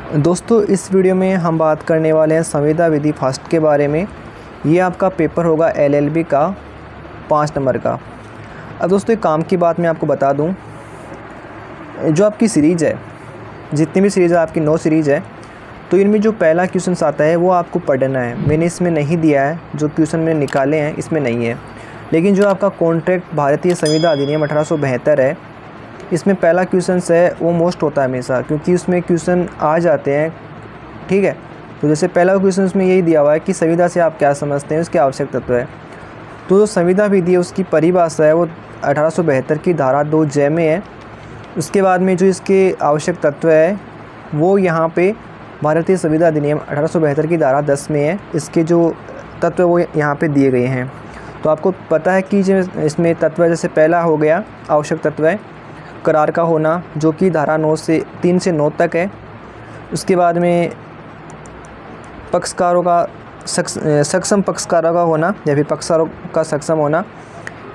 दोस्तों इस वीडियो में हम बात करने वाले हैं संविदा विधि फर्स्ट के बारे में। ये आपका पेपर होगा LLB का 5 नंबर का। अब दोस्तों एक काम की बात मैं आपको बता दूं, जो आपकी सीरीज़ है, जितनी भी सीरीज़ है आपकी 9 सीरीज़ है, तो इनमें जो पहला क्वेश्चन आता है वो आपको पढ़ना है। मैंने इसमें नहीं दिया है, जो क्वेश्चन मैंने निकाले हैं इसमें नहीं है, लेकिन जो आपका कॉन्ट्रैक्ट भारतीय संविदा अधिनियम 1872 है, इसमें पहला क्वेश्चन है वो मोस्ट होता है हमेशा, क्योंकि उसमें क्वेश्चन आ जाते हैं। ठीक है, तो जैसे पहला क्वेश्चन उसमें यही दिया हुआ है कि संविदा से आप क्या समझते हैं, उसके आवश्यक तत्व है। तो जो संविदा विधि है उसकी परिभाषा है वो 1872 की धारा 2J में है। उसके बाद में जो इसके आवश्यक तत्व है वो यहाँ पे भारतीय संविदा अधिनियम 1872 की धारा 10 में है। इसके जो तत्व वो यहाँ पे दिए गए हैं। तो आपको पता है कि जो इसमें तत्व, जैसे पहला हो गया आवश्यक तत्व है करार का होना, जो कि धारा 3 से 9 तक है। उसके बाद में पक्षकारों का सक्षम पक्षकारों का होना या फिर पक्षकारों का सक्षम होना,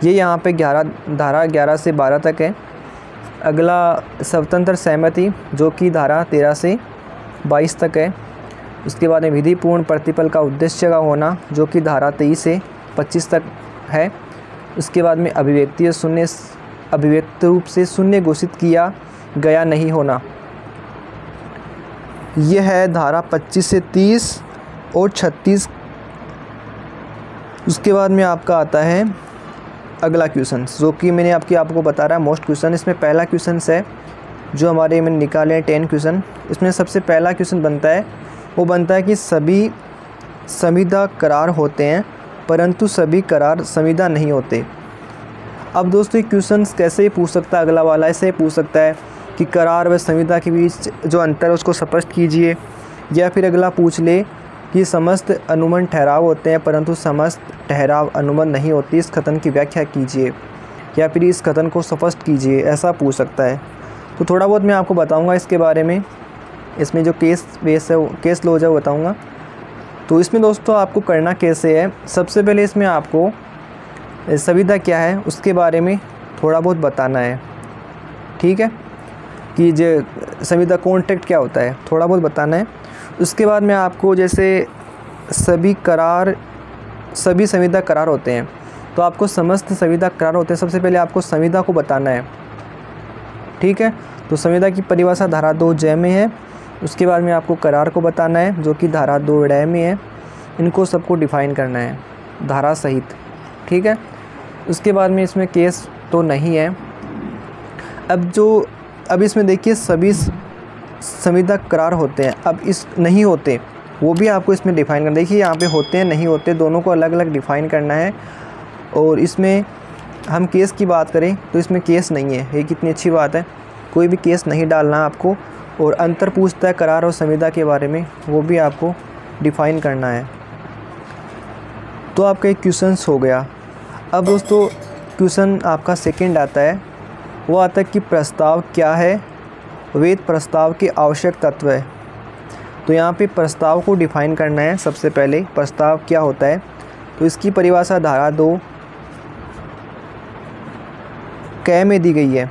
ये यहाँ पे धारा 11 से 12 तक है। अगला स्वतंत्र सहमति, जो कि धारा 13 से 22 तक है। उसके बाद में विधिपूर्ण प्रतिफल का उद्देश्य का होना, जो कि धारा 23 से 25 तक है। उसके बाद में अभिव्यक्त रूप से शून्य घोषित किया गया नहीं होना, यह है धारा 25 से 30 और 36। उसके बाद में आपका आता है अगला क्वेश्चन, जो कि मैंने आपको बता रहा है मोस्ट क्वेश्चन। इसमें पहला क्वेश्चन है जो हमारे मैंने निकाले हैं 10 क्वेश्चन। इसमें सबसे पहला क्वेश्चन बनता है कि सभी संविदा करार होते हैं परंतु सभी करार संविदा नहीं होते। अब दोस्तों क्वेश्चन कैसे ही पूछ सकता है, अगला वाला ऐसे ही पूछ सकता है कि करार व संविदा के बीच जो अंतर है उसको स्पष्ट कीजिए, या फिर अगला पूछ ले कि समस्त अनुबंध ठहराव होते हैं परंतु समस्त ठहराव अनुबंध नहीं होती, इस कथन की व्याख्या कीजिए, या फिर इस कथन को स्पष्ट कीजिए, ऐसा पूछ सकता है। तो थोड़ा बहुत मैं आपको बताऊंगा इसके बारे में। इसमें जो केस लॉज है वो बताऊँगा। तो इसमें दोस्तों आपको करना कैसे है, सबसे पहले इसमें आपको संविदा क्या है उसके बारे में थोड़ा बहुत बताना है। ठीक है, कि जो संविदा कॉन्ट्रैक्ट क्या होता है थोड़ा बहुत बताना है। उसके बाद में आपको जैसे सभी संविदा करार होते हैं, तो आपको समस्त संविदा करार होते हैं, सबसे पहले आपको संविदा को बताना है। ठीक है, तो संविदा की परिभाषा धारा 2J में है। उसके बाद में आपको करार को बताना है, जो कि धारा 2 में है। इनको सबको डिफाइन करना है धारा सहित। ठीक है, उसके बाद में इसमें केस तो नहीं है। अब इसमें देखिए सभी संविदा करार होते हैं, अब इस नहीं होते वो भी आपको इसमें डिफ़ाइन करना। देखिए यहाँ पे होते हैं नहीं होते दोनों को अलग अलग डिफ़ाइन करना है। और इसमें हम केस की बात करें तो इसमें केस नहीं है, ये कितनी अच्छी बात है, कोई भी केस नहीं डालना आपको। और अंतर पूछता है करार और संविदा के बारे में, वो भी आपको डिफ़ाइन करना है। तो आपका एक क्वेश्चन हो गया। अब दोस्तों क्वेश्चन आपका सेकंड आता है, वो आता है कि प्रस्ताव क्या है, वेद प्रस्ताव के आवश्यक तत्व है। तो यहाँ पे प्रस्ताव को डिफाइन करना है। सबसे पहले प्रस्ताव क्या होता है, तो इसकी परिभाषा धारा 2K में दी गई है।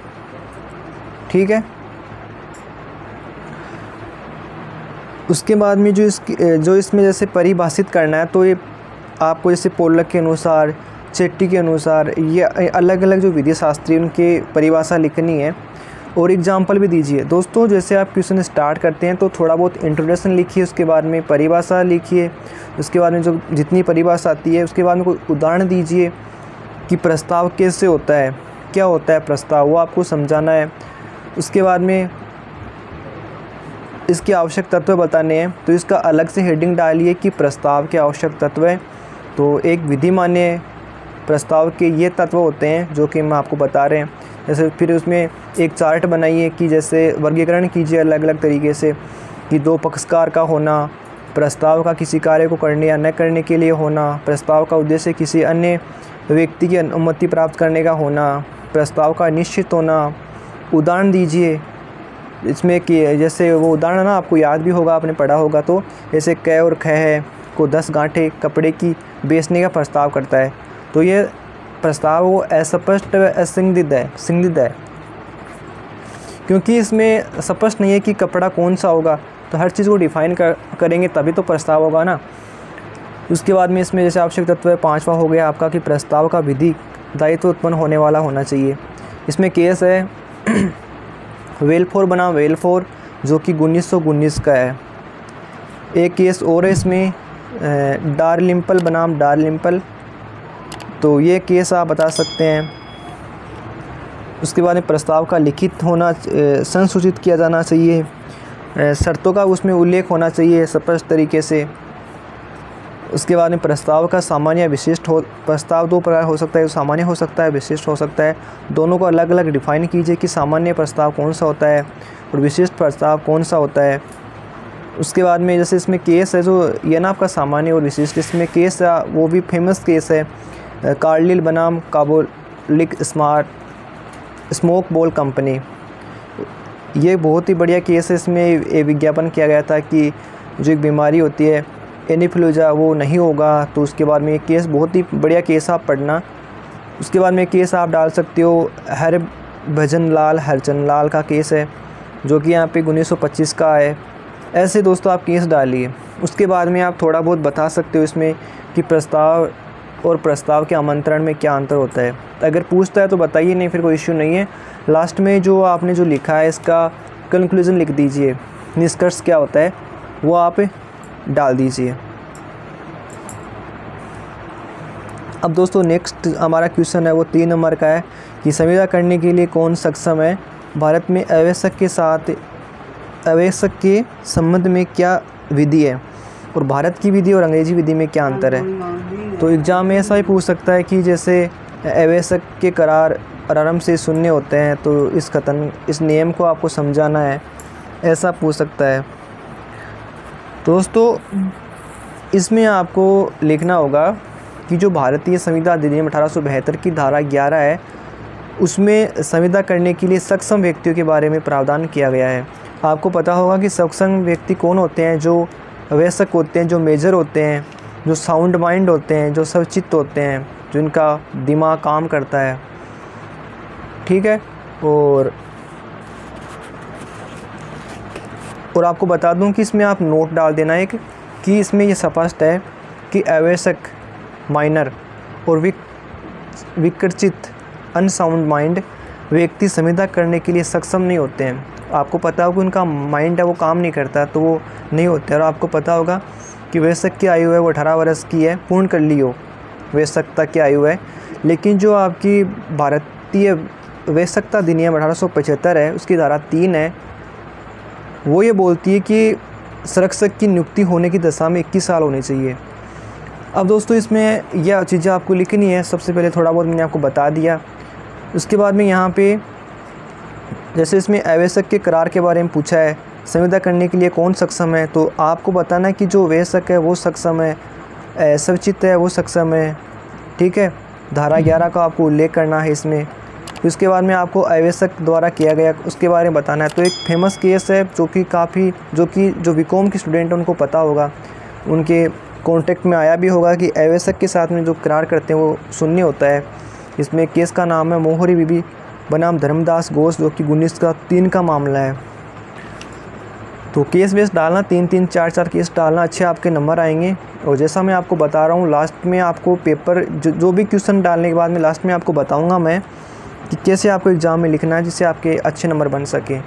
ठीक है, उसके बाद में जो इसमें जैसे परिभाषित करना है, तो ये आपको जैसे पोलक के अनुसार, चेट्टी के अनुसार, ये अलग अलग जो विधि शास्त्री उनके परिभाषा लिखनी है। और एग्जाम्पल भी दीजिए दोस्तों। जैसे आप क्वेश्चन स्टार्ट करते हैं तो थोड़ा बहुत इंट्रोडक्शन लिखिए, उसके बाद में परिभाषा लिखिए, उसके बाद में जो जितनी परिभाषा आती है उसके बाद में कोई उदाहरण दीजिए कि प्रस्ताव कैसे होता है, क्या होता है प्रस्ताव, वो आपको समझाना है। उसके बाद में इसके आवश्यक तत्व बताने हैं, तो इसका अलग से हेडिंग डालिए कि प्रस्ताव के आवश्यक तत्व है। तो एक विधि मान्य प्रस्ताव के ये तत्व होते हैं जो कि हम आपको बता रहे हैं। जैसे फिर उसमें एक चार्ट बनाइए कि जैसे वर्गीकरण कीजिए अलग अलग तरीके से, कि 2 पक्षकार का होना, प्रस्ताव का किसी कार्य को करने या न करने के लिए होना, प्रस्ताव का उद्देश्य किसी अन्य व्यक्ति की अनुमति प्राप्त करने का होना, प्रस्ताव का निश्चित होना। उदाहरण दीजिए इसमें कि जैसे वो उदाहरण ना आपको याद भी होगा, आपने पढ़ा होगा। तो जैसे क और ख है को 10 गांठें कपड़े की बेचने का प्रस्ताव करता है, तो ये प्रस्ताव वो अस्पष्ट व असंदिग्ध है, क्योंकि इसमें स्पष्ट नहीं है कि कपड़ा कौन सा होगा, तो हर चीज़ को डिफ़ाइन करेंगे तभी तो प्रस्ताव होगा ना। उसके बाद में इसमें जैसे आवश्यक तत्व है 5वां हो गया आपका कि प्रस्ताव का विधि दायित्व उत्पन्न होने वाला होना चाहिए। इसमें केस है वेलफोर बनाम वेलफोर जो कि 1919 का है। एक केस और है इसमें डारलिम्पल बनाम डारलिम्पल, तो ये केस आप बता सकते हैं। उसके बाद में प्रस्ताव का लिखित होना संसूचित किया जाना चाहिए, शर्तों का उसमें उल्लेख होना चाहिए स्पष्ट तरीके से। उसके बाद में प्रस्ताव का सामान्य विशिष्ट हो, प्रस्ताव दो प्रकार हो सकता है, सामान्य हो सकता है, विशिष्ट हो सकता है। दोनों को अलग अलग डिफाइन कीजिए कि सामान्य प्रस्ताव कौन सा होता है और विशिष्ट प्रस्ताव कौन सा होता है। उसके बाद में जैसे इसमें केस है जो ये ना आपका सामान्य और विशिष्ट, इसमें केस वो भी फेमस केस है कार्लिल बनाम काबोलिक स्मोक बॉल कंपनी। ये बहुत ही बढ़िया केस है। इसमें विज्ञापन किया गया था कि जो एक बीमारी होती है एनीफ्लूजा वो नहीं होगा, तो उसके बाद में ये केस बहुत ही बढ़िया केस आप पढ़ना। उसके बाद में केस आप डाल सकते हो हरचंद लाल का केस है जो कि यहाँ पे 1925 का है। ऐसे दोस्तों आप केस डालिए। उसके बाद में आप थोड़ा बहुत बता सकते हो इसमें कि प्रस्ताव और प्रस्ताव के आमंत्रण में क्या अंतर होता है। अगर पूछता है तो बताइए, नहीं फिर कोई इश्यू नहीं है। लास्ट में जो आपने जो लिखा है इसका कंक्लूजन लिख दीजिए, निष्कर्ष क्या होता है वो आप डाल दीजिए। अब दोस्तों नेक्स्ट हमारा क्वेश्चन है वो 3 नंबर का है कि संविदा करने के लिए कौन सक्षम है। भारत में आवश्यक के संबंध में क्या विधि है और भारत की विधि और अंग्रेजी विधि में क्या अंतर है। तो एग्ज़ाम में ऐसा ही पूछ सकता है कि जैसे आवश्यक के करार आरंभ से शून्य होते हैं तो इस नियम को आपको समझाना है, ऐसा पूछ सकता है। दोस्तों इसमें आपको लिखना होगा कि जो भारतीय संविदा अधिनियम 1872 की धारा 11 है उसमें संविदा करने के लिए सक्षम व्यक्तियों के बारे में प्रावधान किया गया है। आपको पता होगा कि सक्षम व्यक्ति कौन होते हैं, जो आवश्यक होते हैं, जो मेजर होते हैं, जो साउंड माइंड होते हैं, जो सवचित्त होते हैं, जिनका दिमाग काम करता है। ठीक है। और आपको बता दूं कि इसमें आप नोट डाल देना एक कि इसमें ये स्पष्ट है कि आवश्यक माइनर और विकर्चित अनसाउंड माइंड व्यक्ति संविदा करने के लिए सक्षम नहीं होते हैं। आपको पता होगा कि उनका माइंड है वो काम नहीं करता तो वो नहीं होते। और आपको पता होगा कि वयस्क की आयु है वो 18 वर्ष की है, पूर्ण कर ली हो वयस्कता की आयु है। लेकिन जो आपकी भारतीय वयस्कता अधिनियम 1875 है उसकी धारा 3 है, वो ये बोलती है कि संरक्षक की नियुक्ति होने की दशा में 21 साल होने चाहिए। अब दोस्तों इसमें यह चीज़ें आपको लिखनी है। सबसे पहले थोड़ा बहुत मैंने आपको बता दिया। उसके बाद में यहाँ पे जैसे इसमें आवश्यक के करार के बारे में पूछा है, संविदा करने के लिए कौन सक्षम है, तो आपको बताना है कि जो आवश्यक है वो सक्षम है, सवचित्त है वो सक्षम है। ठीक है। धारा 11 का आपको उल्लेख करना है इसमें। उसके बाद में आपको आवश्यक द्वारा किया गया उसके बारे में बताना है। तो एक फेमस केस है जो कि जो बीकॉम के स्टूडेंट उनको पता होगा, उनके कॉन्टेक्ट में आया भी होगा कि आवश्यक के साथ में जो करार करते हैं वो शून्य होता है। इसमें केस का नाम है मोहरी बीबी बनाम धर्मदास घोष जो कि 1903 का मामला है। तो केस बेस डालना 3-3 4-4 केस डालना, अच्छे आपके नंबर आएंगे। और जैसा मैं आपको बता रहा हूँ लास्ट में आपको पेपर जो भी क्वेश्चन डालने के बाद में लास्ट में आपको बताऊँगा मैं कि कैसे आपको एग्ज़ाम में लिखना है जिससे आपके अच्छे नंबर बन सके।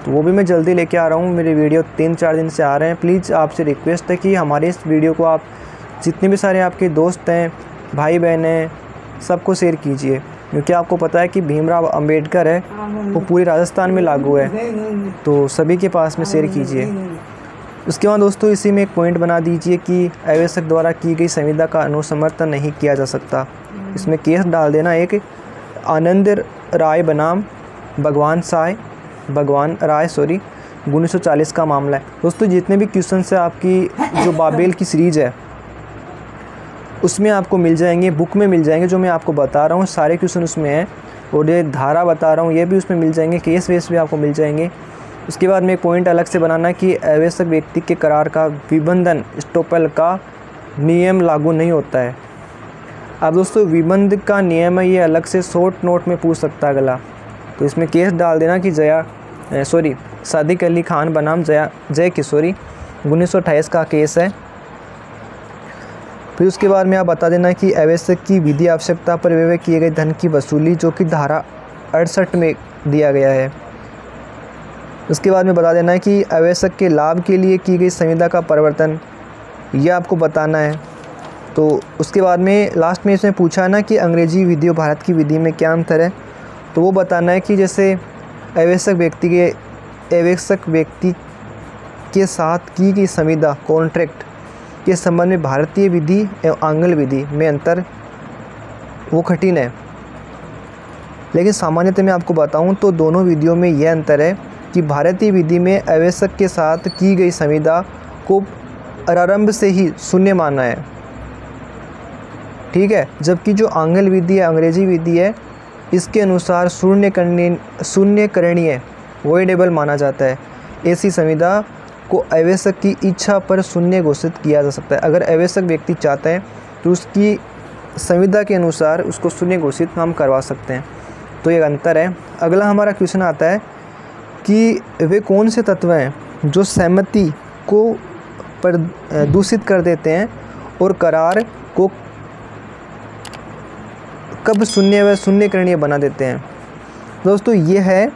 तो वो भी मैं जल्दी लेके आ रहा हूँ। मेरे वीडियो 3-4 दिन से आ रहे हैं। प्लीज़ आपसे रिक्वेस्ट है कि हमारे इस वीडियो को आप जितने भी सारे आपके दोस्त हैं, भाई बहन हैं, सबको शेयर कीजिए। क्योंकि आपको पता है कि भीमराव अंबेडकर है वो पूरे राजस्थान में लागू है, तो सभी के पास में शेयर कीजिए। उसके बाद दोस्तों इसी में एक पॉइंट बना दीजिए कि आवश्यक द्वारा की गई संविदा का अनुसमर्थन नहीं किया जा सकता। इसमें केस डाल देना एक आनंद राय बनाम भगवान राय 1940 का मामला है। दोस्तों जितने भी क्वेश्चन है आपकी जो बाबेल की सीरीज़ है उसमें आपको मिल जाएंगे, बुक में मिल जाएंगे। जो मैं आपको बता रहा हूँ सारे क्वेश्चन उसमें हैं। और ये धारा बता रहा हूँ ये भी उसमें मिल जाएंगे, केस वेस भी आपको मिल जाएंगे। उसके बाद में एक पॉइंट अलग से बनाना कि आवश्यक व्यक्ति के करार का विबंधन स्टोपल का नियम लागू नहीं होता है। अब दोस्तों विबंध का नियम है, ये अलग से शॉर्ट नोट में पूछ सकता है अगला। तो इसमें केस डाल देना कि जया सादिक अली खान बनाम जय किशोरी 1928 का केस है। फिर उसके बाद में आप बता देना कि आवश्यक की विधि आवश्यकता पर व्यय किए गए धन की वसूली, जो कि धारा 68 में दिया गया है। उसके बाद में बता देना है कि आवश्यक के लाभ के लिए की गई संविदा का परिवर्तन, यह आपको बताना है। तो उसके बाद में लास्ट में इसमें पूछा है ना कि अंग्रेजी विधि और भारत की विधि में क्या अंतर है, तो वो बताना है कि जैसे आवश्यक व्यक्ति के साथ की गई संविदा कॉन्ट्रैक्ट के संबंध में भारतीय विधि एवं आंग्ल विधि में अंतर वो कठिन है, लेकिन सामान्यतः मैं आपको बताऊं तो दोनों विधियों में यह अंतर है कि भारतीय विधि में आवश्यक के साथ की गई संविदा को प्रारंभ से ही शून्य माना है, ठीक है, जबकि जो आंग्ल विधि है, अंग्रेजी विधि है, इसके अनुसार शून्यकरणीय वॉइडेबल माना जाता है। ऐसी संविदा को आवश्यक की इच्छा पर शून्य घोषित किया जा सकता है। अगर आवश्यक व्यक्ति चाहता है तो उसकी संविदा के अनुसार उसको शून्य घोषित हम करवा सकते हैं, तो ये अंतर है। अगला हमारा क्वेश्चन आता है कि वे कौन से तत्व हैं जो सहमति को दूषित कर देते हैं और करार को कब शून्य व शून्यकरणीय बना देते हैं। दोस्तों ये है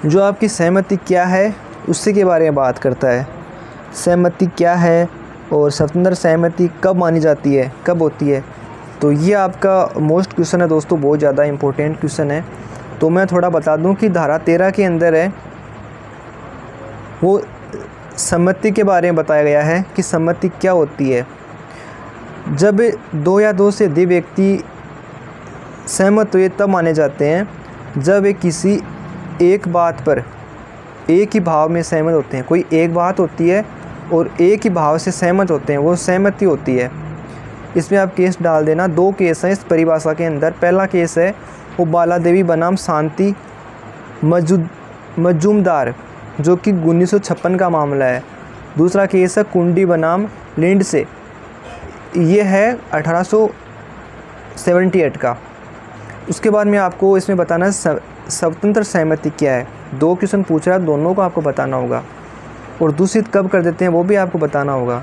जो आपकी सहमति क्या है उससे के बारे में बात करता है। सहमति क्या है और स्वतंत्र सहमति कब मानी जाती है, कब होती है, तो ये आपका मोस्ट क्वेश्चन है दोस्तों, बहुत ज़्यादा इम्पोर्टेंट क्वेश्चन है। तो मैं थोड़ा बता दूं कि धारा 13 के अंदर है वो सम्मति के बारे में बताया गया है कि सम्मति क्या होती है। जब दो या दो से अधिक व्यक्ति सहमत हुए तब माने जाते हैं जब वे किसी एक बात पर एक ही भाव में सहमत होते हैं। कोई एक बात होती है और एक ही भाव से सहमत होते हैं, वो सहमति होती है। इसमें आप केस डाल देना। दो केस हैं इस परिभाषा के अंदर। पहला केस है वो बाला देवी बनाम शांति मजूमदार, जो कि 1956 का मामला है। दूसरा केस है कुंडी बनाम लिंड से, ये है 1878 का। उसके बाद में आपको इसमें बताना है स्वतंत्र सहमति क्या है। दो क्वेश्चन पूछ रहा है, दोनों को आपको बताना होगा, और दूषित कब कर देते हैं वो भी आपको बताना होगा।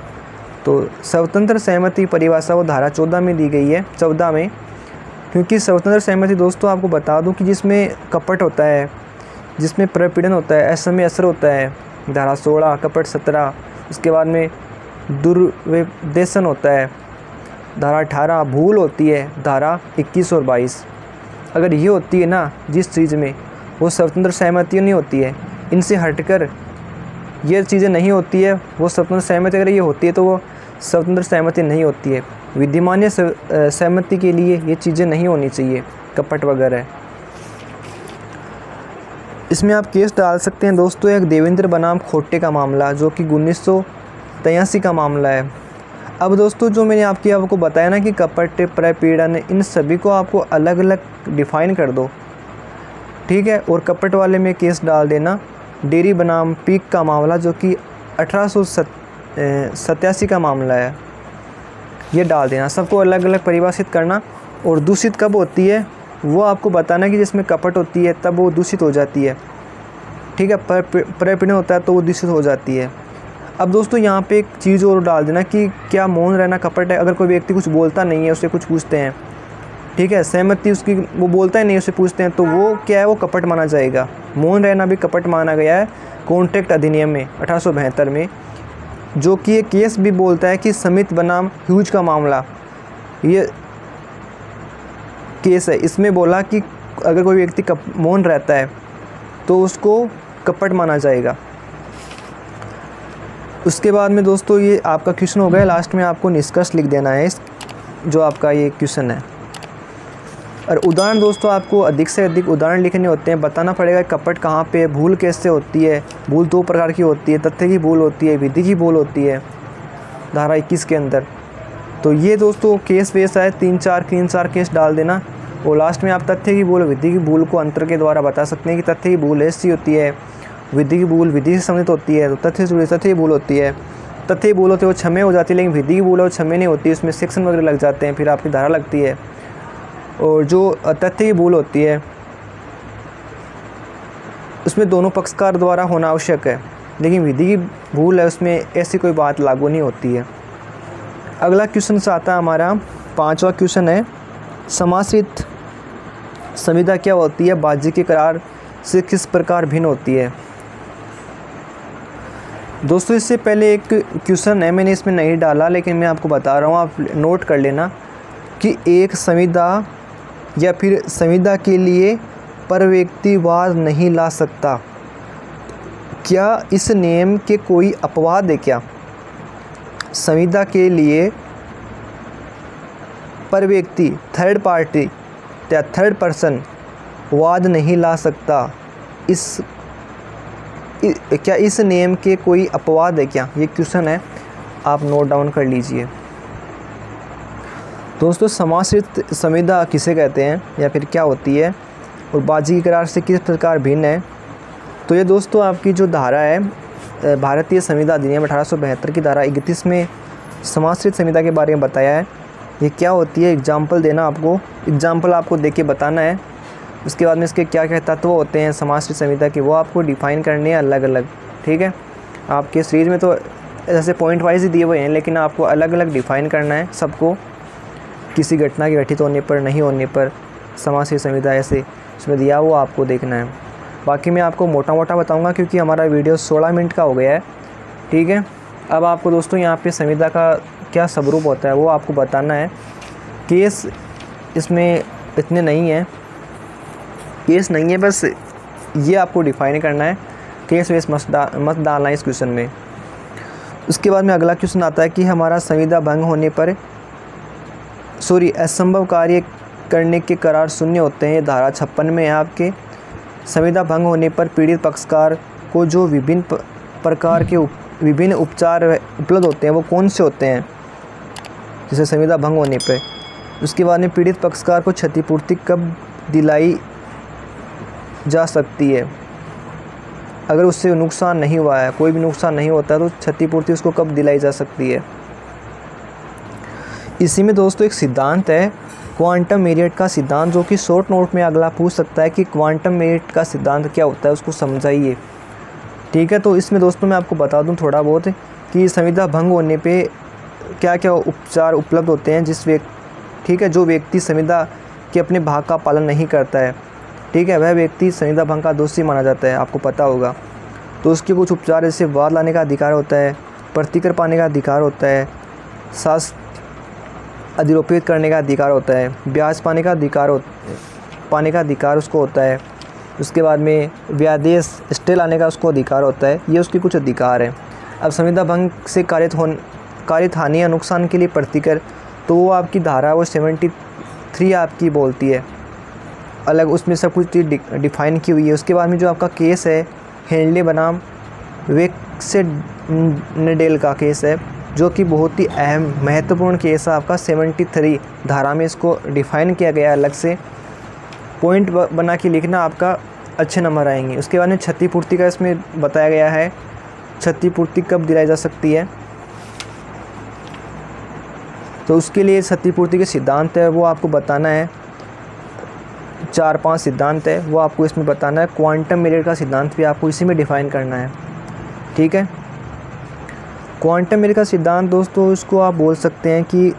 तो स्वतंत्र सहमति परिभाषा वो धारा 14 में दी गई है, 14 में, क्योंकि स्वतंत्र सहमति दोस्तों आपको बता दूं कि जिसमें कपट होता है, जिसमें प्रपीड़न होता है, असमय असर होता है, धारा 16, कपट 17, उसके बाद में दुर्व्यसन होता है, धारा 18, भूल होती है, धारा 21 और 22। अगर ये होती है ना जिस चीज़ में, वो स्वतंत्र सहमति नहीं होती है। इनसे हटकर ये चीज़ें नहीं होती है वो स्वतंत्र सहमति। अगर ये होती है तो वो स्वतंत्र सहमति नहीं होती है। विद्यमान सहमति के लिए ये चीज़ें नहीं होनी चाहिए, कपट वगैरह। इसमें आप केस डाल सकते हैं दोस्तों एक देवेंद्र बनाम खोटे का मामला, जो कि 1983 का मामला है। अब दोस्तों जो मैंने आपको बताया ना कि कपट, प्रपीड़न, इन सभी को आपको अलग अलग डिफ़ाइन कर दो, ठीक है। और कपट वाले में केस डाल देना डेरी बनाम पीक का मामला, जो कि 1887 का मामला है, ये डाल देना। सबको अलग अलग परिभाषित करना। और दूषित कब होती है वो आपको बताना कि जिसमें कपट होती है तब वो दूषित हो जाती है, ठीक है। प्रपीड़न होता है तो वो दूषित हो जाती है। अब दोस्तों यहाँ पे एक चीज़ और डाल देना कि क्या मौन रहना कपट है। अगर कोई व्यक्ति कुछ बोलता नहीं है, उससे कुछ पूछते हैं, ठीक है, सहमति उसकी, वो बोलता ही नहीं, उससे पूछते हैं, तो वो क्या है, वो कपट माना जाएगा। मौन रहना भी कपट माना गया है कॉन्ट्रैक्ट अधिनियम में 1872 में, जो कि एक केस भी बोलता है कि स्मिथ बनाम ह्यूज का मामला, ये केस है। इसमें बोला कि अगर कोई व्यक्ति मौन रहता है तो उसको कपट माना जाएगा। उसके बाद में दोस्तों ये आपका क्वेश्चन हो गया। लास्ट में आपको निष्कर्ष लिख देना है इस जो आपका ये क्वेश्चन है। और उदाहरण दोस्तों आपको अधिक से अधिक उदाहरण लिखने होते हैं। बताना पड़ेगा कपट कहाँ पे, भूल कैसे होती है। भूल दो प्रकार की होती है, तथ्य की भूल होती है, विधि की भूल होती है, धारा 21 के अंदर। तो ये दोस्तों केस वेस है, 3-4 केस डाल देना। और लास्ट में आप तथ्य की भूल, विधि की भूल को अंतर के द्वारा बता सकते हैं कि तथ्य की भूल ऐसी होती है, विधि की भूल विधि से संबंधित होती है, तो तथ्य से जुड़ी तथ्य की भूल होती है। तथ्य की भूल होती है वो क्षम्य हो जाती है, लेकिन विधि की भूल है वो क्षम्य नहीं होती, उसमें सेक्शन वगैरह लग जाते हैं, फिर आपकी धारा लगती है। और जो तथ्य की भूल होती है उसमें दोनों पक्षकार द्वारा होना आवश्यक है, लेकिन विधि की भूल है उसमें ऐसी कोई बात लागू नहीं होती है। अगला क्वेश्चन आता है हमारा 5वां क्वेश्चन है, समाश्रित संविदा क्या होती है, बाजी के करार से किस प्रकार भिन्न होती है। दोस्तों इससे पहले एक क्वेश्चन है, मैंने इसमें नहीं डाला लेकिन मैं आपको बता रहा हूँ, आप नोट कर लेना कि एक संविदा या फिर संविदा के लिए पर व्यक्ति वाद नहीं ला सकता। क्या इस नियम के कोई अपवाद है क्या? संविदा के लिए पर व्यक्ति थर्ड पार्टी या थर्ड पर्सन वाद नहीं ला सकता, क्या इस नियम के कोई अपवाद है क्या? ये क्वेश्चन है, आप नोट डाउन कर लीजिए। दोस्तों समाश्रित संविदा किसे कहते हैं या फिर क्या होती है और बाजी के करार से किस प्रकार भिन्न है? तो ये दोस्तों आपकी जो धारा है भारतीय संविदा अधिनियम 1872 की धारा 31 में समाश्रित संविदा के बारे में बताया है। ये क्या होती है, एग्जाम्पल देना, आपको एग्जाम्पल आपको देके बताना है। उसके बाद में इसके क्या क्या तत्व होते हैं समाश्रित संविदा के, वो आपको डिफ़ाइन करने हैं अलग अलग। ठीक है, आपके सीरीज में तो ऐसे पॉइंट वाइज ही दिए हुए हैं, लेकिन आपको अलग अलग डिफ़ाइन करना है सबको, किसी घटना के घटित होने पर, नहीं होने पर समाश्रित संविदा ऐसे उसमें दिया हुआ आपको देखना है। बाकी मैं आपको मोटा मोटा बताऊंगा क्योंकि हमारा वीडियो 16 मिनट का हो गया है। ठीक है, अब आपको दोस्तों यहाँ पे संविदा का क्या स्वरूप होता है वो आपको बताना है। केस इसमें इतने नहीं है, केस नहीं है, बस ये आपको डिफ़ाइन करना है। केस वेस मत डालना इस क्वेश्चन में। उसके बाद में अगला क्वेश्चन आता है कि हमारा संविदा भंग होने पर असंभव कार्य करने के करार शून्य होते हैं। ये धारा 56 में है आपके। संविदा भंग होने पर पीड़ित पक्षकार को जो विभिन्न प्रकार के विभिन्न उपचार उपलब्ध होते हैं वो कौन से होते हैं, जैसे संविदा भंग होने पे। उसके बाद में पीड़ित पक्षकार को क्षतिपूर्ति कब दिलाई जा सकती है? अगर उससे नुकसान नहीं हुआ है, कोई भी नुकसान नहीं होता तो क्षतिपूर्ति उसको कब दिलाई जा सकती है? इसी में दोस्तों एक सिद्धांत है क्वांटम मेरिट का सिद्धांत, जो कि शॉर्ट नोट में अगला पूछ सकता है कि क्वांटम मेरिट का सिद्धांत क्या होता है, उसको समझाइए। ठीक है, तो इसमें दोस्तों मैं आपको बता दूं थोड़ा बहुत कि संविदा भंग होने पे क्या क्या उपचार उपलब्ध होते हैं जिस व्यक्ति, ठीक है, जो व्यक्ति संविदा के अपने भाग का पालन नहीं करता है, ठीक है, वह व्यक्ति संविदा भंग का दोषी माना जाता है, आपको पता होगा। तो उसके कुछ उपचार जैसे वाद लाने का अधिकार होता है, प्रतिकर पाने का अधिकार होता है, शास्त्र अधिरोपित करने का अधिकार होता है, ब्याज पाने का अधिकार उसको होता है। उसके बाद में व्यादेश स्टे लाने का उसको अधिकार होता है। ये उसके कुछ अधिकार हैं। अब संविदा भंग से कारित हानि या नुकसान के लिए प्रतिकर, तो वो आपकी धारा वो 73 आपकी बोलती है, अलग उसमें सब कुछ डिफ़ाइन की हुई है। उसके बाद में जो आपका केस है हेनले बनाम वेक्सेनेडेल का केस है, जो कि बहुत ही अहम महत्वपूर्ण केस है आपका। 73 धारा में इसको डिफ़ाइन किया गया है अलग से, पॉइंट बना के लिखना, आपका अच्छे नंबर आएंगे। उसके बाद में क्षतिपूर्ति का इसमें बताया गया है, क्षतिपूर्ति कब दिलाई जा सकती है। तो उसके लिए क्षतिपूर्ति के सिद्धांत है वो आपको बताना है, 4-5 सिद्धांत है वो आपको इसमें बताना है। क्वांटम मेरिट का सिद्धांत भी आपको इसी में डिफ़ाइन करना है। ठीक है, क्वांटम मेरिट का सिद्धांत दोस्तों इसको आप बोल सकते हैं कि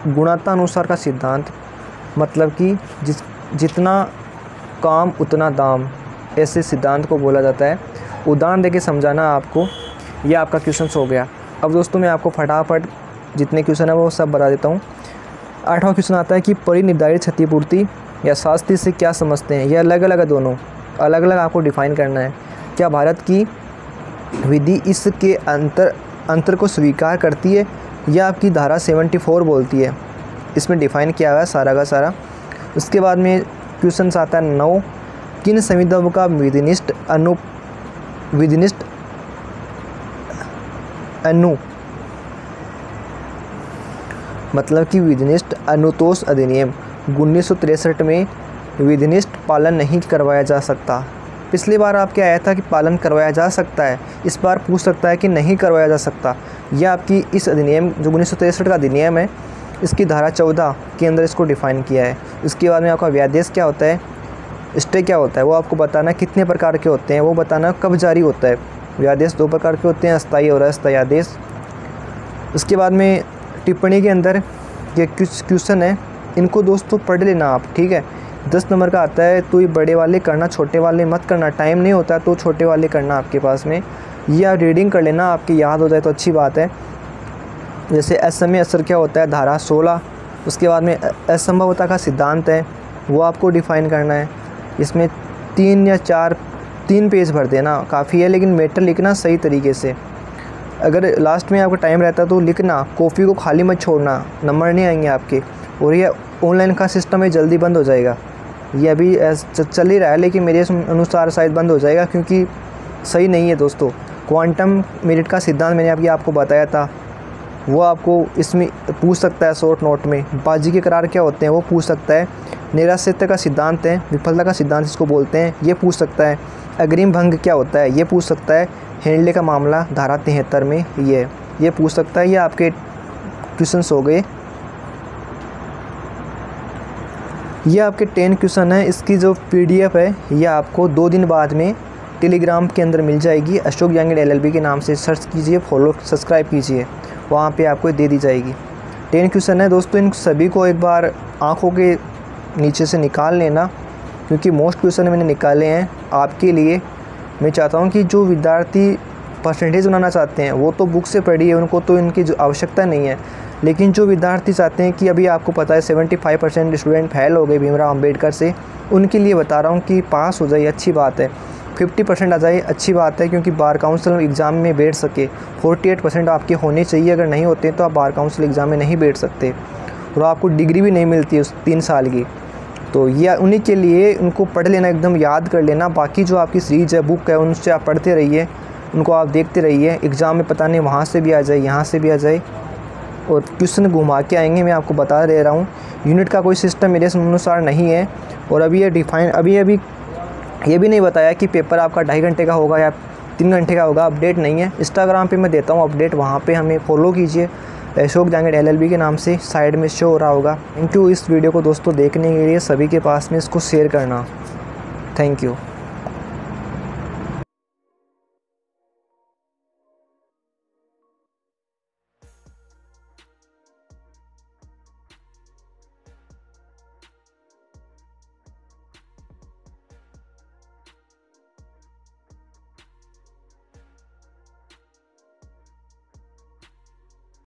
गुणात्मकानुसार का सिद्धांत, मतलब कि जितना काम उतना दाम, ऐसे सिद्धांत को बोला जाता है। उदाहरण देके समझाना आपको, ये आपका क्वेश्चन हो गया। अब दोस्तों मैं आपको फटाफट जितने क्वेश्चन है वो सब बता देता हूँ। 8वां क्वेश्चन आता है कि परिनिर्धारित क्षतिपूर्ति या शास्ति से क्या समझते हैं। ये अलग अलग है, दोनों अलग अलग आपको डिफ़ाइन करना है। क्या भारत की विधि इसके अंतर को स्वीकार करती है या आपकी धारा 74 बोलती है, इसमें डिफ़ाइन किया हुआ है सारा का सारा। उसके बाद में क्वेश्चन आता है 9, किन संविधाओं का विधिनिष्ठ मतलब कि विधिनिष्ठ अनुतोष अधिनियम 1963 में विधिनिष्ठ पालन नहीं करवाया जा सकता। पिछली बार आपके आया था कि पालन करवाया जा सकता है, इस बार पूछ सकता है कि नहीं करवाया जा सकता। यह आपकी इस अधिनियम जो 1963 का अधिनियम है, इसकी धारा 14 के अंदर इसको डिफ़ाइन किया है। उसके बाद में आपका व्यादेश क्या होता है, स्टे क्या होता है वो आपको बताना, कितने प्रकार के होते हैं वो बताना, कब जारी होता है। व्यादेश 2 प्रकार के होते हैं, अस्थायी और अस्थायी आदेश। उसके बाद में टिप्पणी के अंदर ये क्वेश्चन है, इनको दोस्तों पढ़ लेना आप, ठीक है। 10 नंबर का आता है, तो ये बड़े वाले करना, छोटे वाले मत करना। टाइम नहीं होता तो छोटे वाले करना आपके पास में, ये आप रीडिंग कर लेना, आपकी याद हो जाए तो अच्छी बात है। जैसे असमय असर क्या होता है, धारा 16। उसके बाद में असंभवता का सिद्धांत है, वो आपको डिफ़ाइन करना है। इसमें 3 या 3 पेज भर देना काफ़ी है, लेकिन मैटर लिखना सही तरीके से। अगर लास्ट में आपका टाइम रहता तो लिखना, कॉपी को खाली मत छोड़ना, नंबर नहीं आएंगे आपके। और ये ऑनलाइन का सिस्टम है, जल्दी बंद हो जाएगा। ये अभी चल ही रहा है, लेकिन मेरे अनुसार शायद बंद हो जाएगा, क्योंकि सही नहीं है दोस्तों। क्वांटम मेरिट का सिद्धांत मैंने आपको बताया था, वो आपको इसमें पूछ सकता है शॉर्ट नोट में। बाजी के करार क्या होते हैं वो पूछ सकता है। निराश्रित का सिद्धांत है, विफलता का सिद्धांत इसको बोलते हैं, ये पूछ सकता है। अग्रिम भंग क्या होता है ये पूछ सकता है। हेनले का मामला धारा 73 में ये पूछ सकता है। ये आपके क्वेश्चंस हो गए। ये आपके 10 क्वेश्चन है। इसकी जो PDF है ये आपको 2 दिन बाद में टेलीग्राम के अंदर मिल जाएगी। अशोक जहांगीर LLB के नाम से सर्च कीजिए, फॉलो सब्सक्राइब कीजिए, वहाँ पे आपको दे दी जाएगी। 10 क्वेश्चन है दोस्तों, इन सभी को एक बार आँखों के नीचे से निकाल लेना, क्योंकि मोस्ट क्वेश्चन मैंने निकाले हैं आपके लिए। मैं चाहता हूँ कि जो विद्यार्थी परसेंटेज बनाना चाहते हैं वो तो बुक से पढ़िए, उनको तो इनकी जो आवश्यकता नहीं है। लेकिन जो विद्यार्थी चाहते हैं कि अभी आपको पता है 75% स्टूडेंट फेल हो गए भीमराव अम्बेडकर से, उनके लिए बता रहा हूँ कि पास हो जाइए, अच्छी बात है। 50% आ जाए, अच्छी बात है, क्योंकि बार काउंसिल एग्ज़ाम में बैठ सके। 48% आपके होने चाहिए, अगर नहीं होते तो आप बार काउंसिल एग्ज़ाम में नहीं बैठ सकते, और आपको डिग्री भी नहीं मिलती है उस 3 साल की। तो ये उन्हीं के लिए उनको पढ़ लेना, एकदम याद कर लेना। बाकी जो आपकी सीरीज है, बुक है, उनसे आप पढ़ते रहिए, उनको आप देखते रहिए। एग्ज़ाम में पता नहीं वहाँ से भी आ जाए, यहाँ से भी आ जाए, और क्वेश्चन घुमा के आएंगे। मैं आपको बता दे रहा हूँ, यूनिट का कोई सिस्टम मेरे अनुसार नहीं है। और अभी ये डिफाइन अभी ये भी नहीं बताया कि पेपर आपका 2.5 घंटे का होगा या 3 घंटे का होगा, अपडेट नहीं है। इंस्टाग्राम पे मैं देता हूँ अपडेट, वहाँ पे हमें फॉलो कीजिए, अशोक जहांगीर LLB के नाम से साइड में शो हो रहा होगा। थैंक यू इस वीडियो को दोस्तों देखने के लिए। सभी के पास में इसको शेयर करना। Thank you.